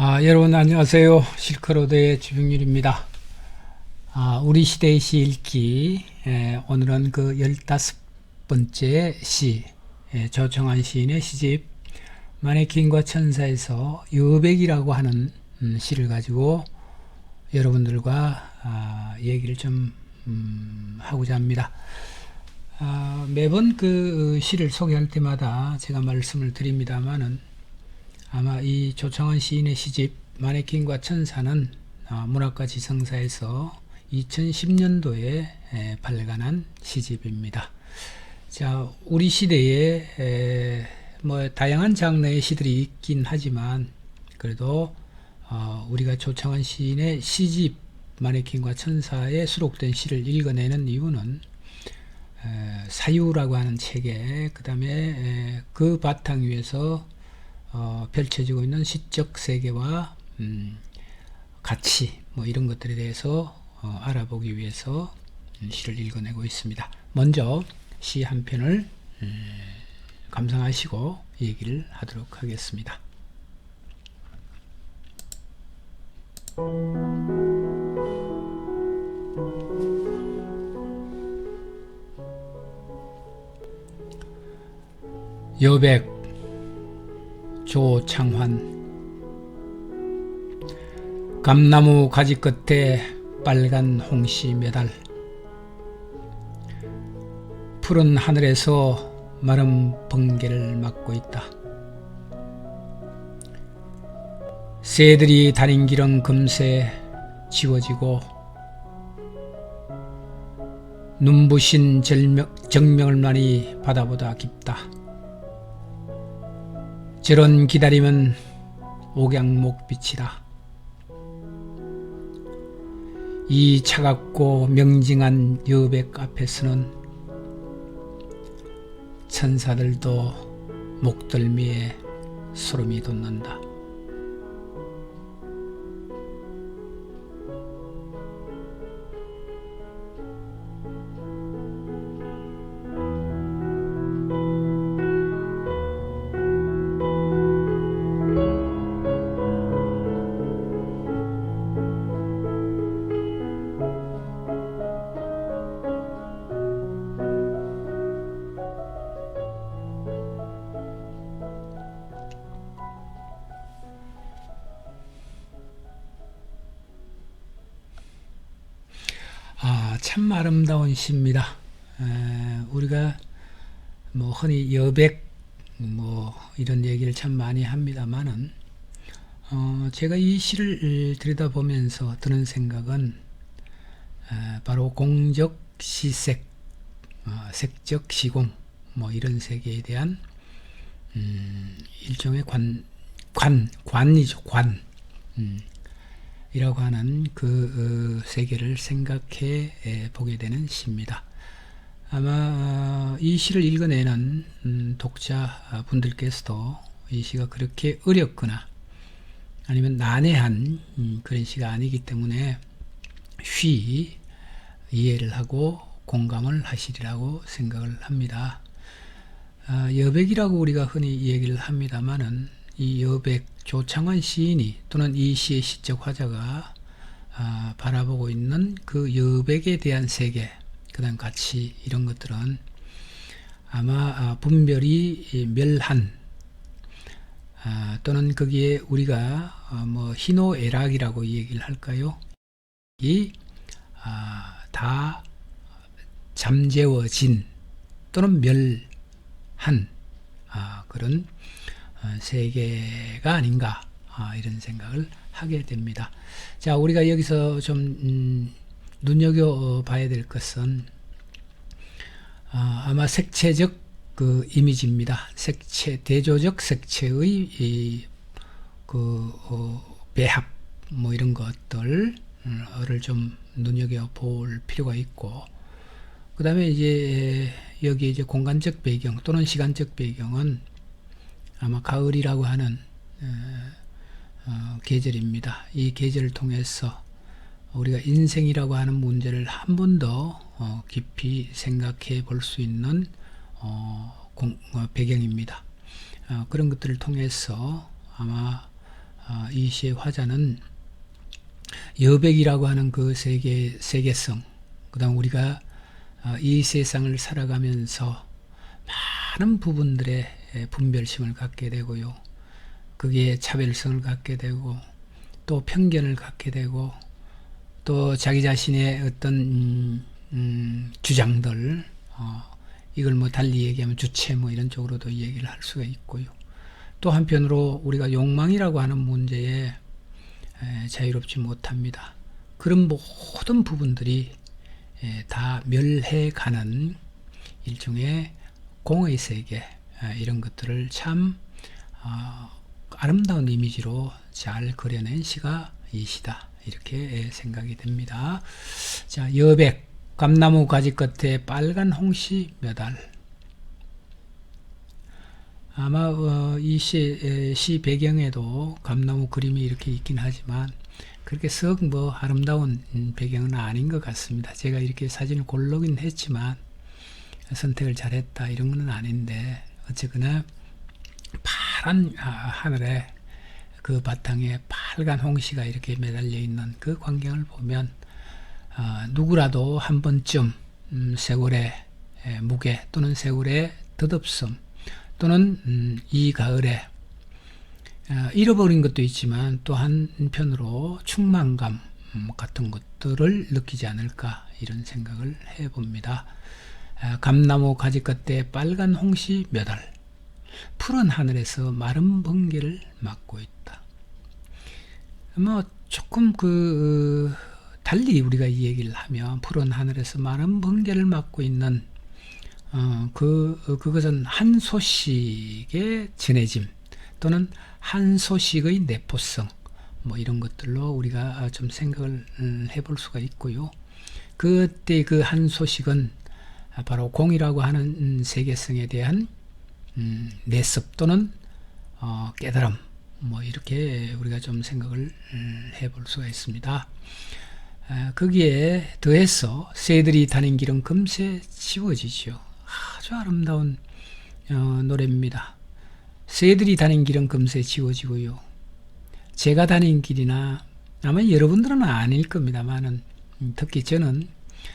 여러분 안녕하세요. 실크로드의 주병률입니다. 우리 시대의 시 읽기, 오늘은 그 15번째 시, 조청한 시인의 시집 마네킹과 천사에서 여백이라고 하는 시를 가지고 여러분들과 얘기를 좀 하고자 합니다. 매번 그 시를 소개할 때마다 제가 말씀을 드립니다마는 아마 이 조청한 시인의 시집 마네킹과 천사는 문학과 지성사에서 2010년도에 발간한 시집입니다. 자, 우리 시대에 뭐 다양한 장르의 시들이 있긴 하지만 그래도 우리가 조청한 시인의 시집 마네킹과 천사에 수록된 시를 읽어내는 이유는 사유라고 하는 체계, 그 다음에 그 바탕 위에서 펼쳐지고 있는 시적 세계와 가치 뭐 이런 것들에 대해서 알아보기 위해서 시를 읽어내고 있습니다. 먼저 시 한 편을 감상하시고 얘기를 하도록 하겠습니다. 여백 조창환. 감나무 가지 끝에 빨간 홍시 매달, 푸른 하늘에서 마른 번개를 맞고 있다. 새들이 다닌 길은 금세 지워지고 눈부신 정명을만이 바다보다 깊다. 저런 기다림은 옥양목빛이다. 이 차갑고 명징한 여백 앞에서는 천사들도 목덜미에 소름이 돋는다. 참 아름다운 시입니다. 우리가 뭐 흔히 여백 뭐 이런 얘기를 참 많이 합니다만은 제가 이 시를 들여다보면서 드는 생각은 바로 공적 시색, 색적 시공 뭐 이런 세계에 대한 일종의 관이죠. 관. 이라고 하는 그 세계를 생각해 보게 되는 시입니다. 아마 이 시를 읽어내는 독자분들께서도 이 시가 그렇게 어렵거나 아니면 난해한 그런 시가 아니기 때문에 쉬이 이해를 하고 공감을 하시리라고 생각을 합니다. 여백이라고 우리가 흔히 얘기를 합니다마는 이 여백, 조창환 시인이 또는 이 시의 시적 화자가 바라보고 있는 그 여백에 대한 세계, 그 다음 가치 이런 것들은 아마 분별이 멸한 또는 거기에 우리가 뭐 희노애락이라고 얘기를 할까요? 이 다 잠재워진 또는 멸한 그런 세계가 아닌가 이런 생각을 하게 됩니다. 자, 우리가 여기서 좀 눈여겨봐야 될 것은 아마 색채적 그 이미지입니다. 대조적 색채의 배합 뭐 이런 것들을 좀 눈여겨볼 필요가 있고, 그 다음에 이제 여기 이제 공간적 배경 또는 시간적 배경은 아마 가을이라고 하는 계절입니다. 이 계절을 통해서 우리가 인생이라고 하는 문제를 한 번 더 깊이 생각해 볼 수 있는 배경입니다. 그런 것들을 통해서 아마 이 시의 화자는 여백이라고 하는 그 세계성, 그 다음 우리가 이 세상을 살아가면서 많은 부분들의 분별심을 갖게 되고요. 그게 차별성을 갖게 되고 또 편견을 갖게 되고 또 자기 자신의 어떤 주장들, 이걸 뭐 달리 얘기하면 주체 뭐 이런 쪽으로도 얘기를 할 수가 있고요. 또 한편으로 우리가 욕망이라고 하는 문제에 자유롭지 못합니다. 그런 모든 부분들이 다 멸해가는 일종의 공의 세계, 이런 것들을 참 아름다운 이미지로 잘 그려낸 시가 이 시다, 이렇게 생각이 됩니다. 자, 여백, 감나무 가지 끝에 빨간 홍시 몇 알. 아마 이 시 배경에도 감나무 그림이 이렇게 있긴 하지만 그렇게 썩 뭐 아름다운 배경은 아닌 것 같습니다. 제가 이렇게 사진을 고르긴 했지만 선택을 잘했다 이런 건 아닌데, 어쨌거나 파란 하늘에 그 바탕에 빨간 홍시가 이렇게 매달려 있는 그 광경을 보면 누구라도 한 번쯤 세월의 무게 또는 세월의 덧없음 또는 이 가을에 잃어버린 것도 있지만 또 한편으로 충만감 같은 것들을 느끼지 않을까, 이런 생각을 해봅니다. 감나무 가지 끝에 빨간 홍시 몇 알, 푸른 하늘에서 마른 번개를 맞고 있다. 뭐 조금 달리 우리가 이 얘기를 하면 푸른 하늘에서 마른 번개를 맞고 있는 그것은 한 소식의 전해짐 또는 한 소식의 내포성, 뭐 이런 것들로 우리가 좀 생각을 해볼 수가 있고요. 그때 그 한 소식은 바로 공이라고 하는 세계성에 대한 내습 또는 깨달음, 뭐 이렇게 우리가 좀 생각을 해볼 수가 있습니다. 거기에 더해서 새들이 다닌 길은 금세 지워지죠. 아주 아름다운 노래입니다. 새들이 다닌 길은 금세 지워지고요. 제가 다닌 길이나 아마 여러분들은 아닐 겁니다만은 특히 저는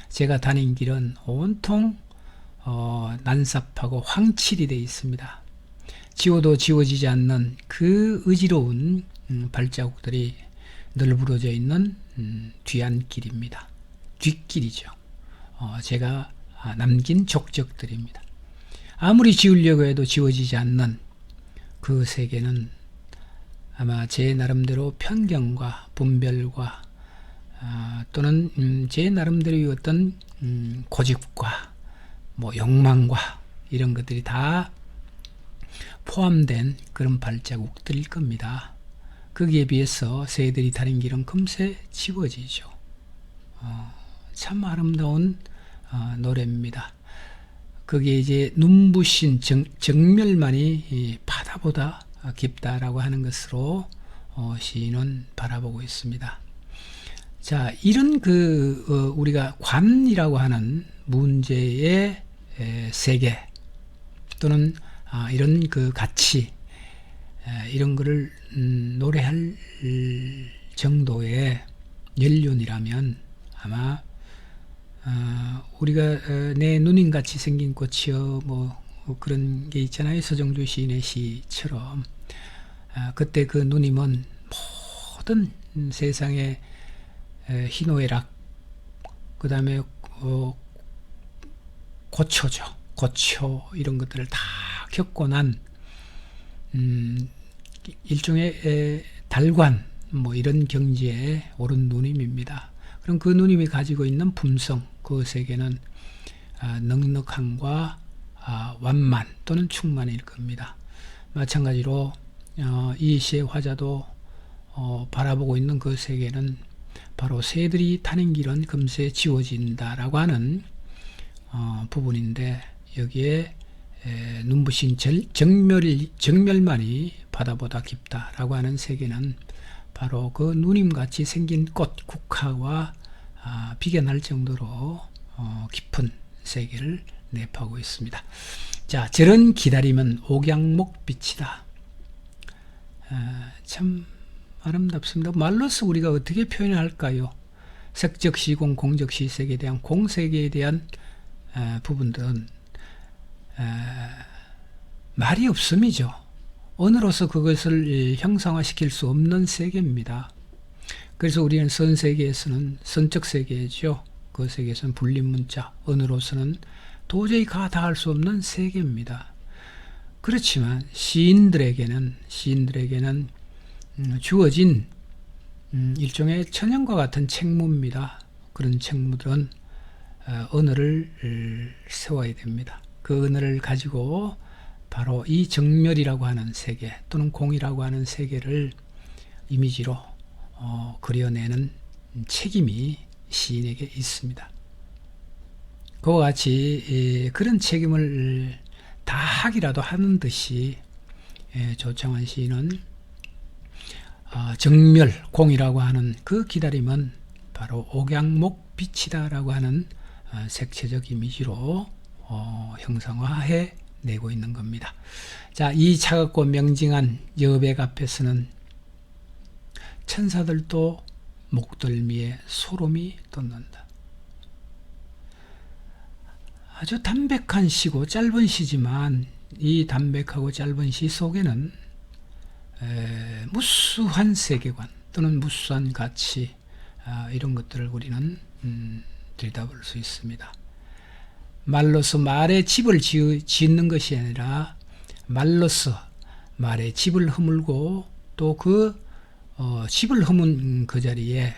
제가 다닌 길은 온통 난삽하고 황칠이 되어 있습니다. 지워도 지워지지 않는 그 의지로운 발자국들이 널브러져 있는 뒤안길입니다. 뒷길이죠. 제가 남긴 족적들입니다. 아무리 지우려고 해도 지워지지 않는 그 세계는 아마 제 나름대로 편견과 분별과 또는 제 나름대로의 어떤 고집과 뭐 욕망과 이런 것들이 다 포함된 그런 발자국들일 겁니다. 거기에 비해서 새들이 다닌 길은 금세 지워지죠. 참 아름다운 노래입니다. 거기에 이제 눈부신 정멸만이 바다보다 깊다라고 하는 것으로 시인은 바라보고 있습니다. 자, 이런 우리가 관이라고 하는 문제의 세계 또는 이런 그 가치, 이런 거를 노래할 정도의 연륜이라면 아마 우리가 내 누님 같이 생긴 꽃이여 뭐 그런 게 있잖아요. 서정주 시인의 시처럼 그때 그 누님은 모든 세상의 희노애락, 그 다음에 고초죠. 고초 이런 것들을 다 겪고 난 일종의 달관 뭐 이런 경지에 오른 누님입니다. 그럼 그 누님이 가지고 있는 품성, 그 세계는 넉넉함과 완만 또는 충만일 겁니다. 마찬가지로 이 시의 화자도 바라보고 있는 그 세계는 바로 새들이 타는 길은 금세 지워진다라고 하는 부분인데, 여기에 눈부신 정멸만이 바다보다 깊다라고 하는 세계는 바로 그 누님같이 생긴 꽃 국화와 비견할 정도로 깊은 세계를 내포하고 있습니다. 자, 저런 기다림은 옥양목 빛이다. 참 아름답습니다. 말로써 우리가 어떻게 표현할까요? 색적 시공, 공적 시색에 대한 공색에 대한 부분들은 말이 없음이죠. 언어로서 그것을 형상화시킬 수 없는 세계입니다. 그래서 우리는 선세계에서는 선적 세계죠. 그 세계에서는 불림문자, 언어로서는 도저히 가닿을 수 없는 세계입니다. 그렇지만 시인들에게는 주어진 일종의 천연과 같은 책무입니다. 그런 책무들은 언어를 세워야 됩니다. 그 언어를 가지고 바로 이 정멸이라고 하는 세계 또는 공이라고 하는 세계를 이미지로 그려내는 책임이 시인에게 있습니다. 그와 같이 그런 책임을 다하기라도 하는 듯이 조창환 시인은 정멸, 공이라고 하는 그 기다림은 바로 옥양목 빛이다라고 하는 색채적 이미지로 형상화해 내고 있는 겁니다. 자, 이 차갑고 명징한 여백 앞에서는 천사들도 목덜미에 소름이 돋는다. 아주 담백한 시고 짧은 시지만 이 담백하고 짧은 시 속에는 무수한 세계관 또는 무수한 가치 이런 것들을 우리는 들여다볼 수 있습니다. 말로서 말의 집을 짓는 것이 아니라 말로서 말의 집을 허물고 또 그 집을 허문 그 자리에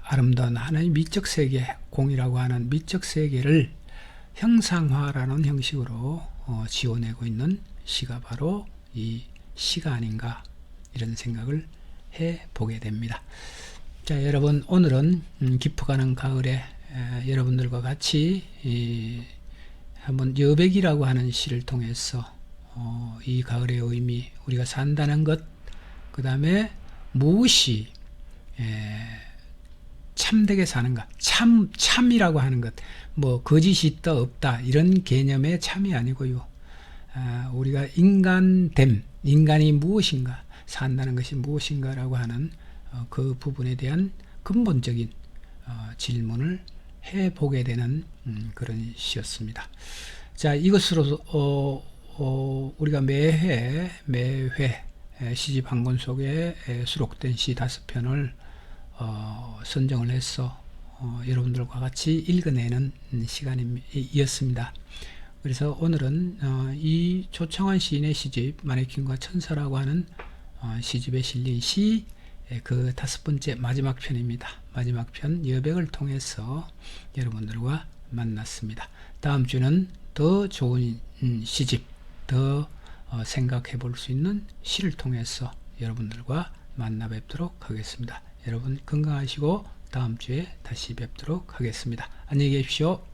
아름다운 하나의 미적 세계, 공이라고 하는 미적 세계를 형상화라는 형식으로 지어내고 있는 시가 바로 이 시가 아닌가 이런 생각을 해보게 됩니다. 자, 여러분 오늘은 깊어가는 가을에 여러분들과 같이 한번 여백이라고 하는 시를 통해서 이 가을의 의미, 우리가 산다는 것, 그 다음에 무엇이 참되게 사는가, 참이라고 하는 것, 뭐 거짓이 있다 없다 이런 개념의 참이 아니고요. 우리가 인간됨, 인간이 무엇인가, 산다는 것이 무엇인가라고 하는 그 부분에 대한 근본적인 질문을 해보게 되는 그런 시였습니다. 자, 이것으로 우리가 매회 시집 한 권 속에 수록된 시 5편을 선정을 해서 여러분들과 같이 읽어내는 시간이었습니다. 그래서 오늘은 이 조창환 시인의 시집 마네킹과 천사라고 하는 시집에 실린 시 그 5번째 마지막 편입니다. 마지막 편 여백을 통해서 여러분들과 만났습니다. 다음 주는 더 좋은 시집, 더 생각해 볼 수 있는 시를 통해서 여러분들과 만나 뵙도록 하겠습니다. 여러분 건강하시고 다음 주에 다시 뵙도록 하겠습니다. 안녕히 계십시오.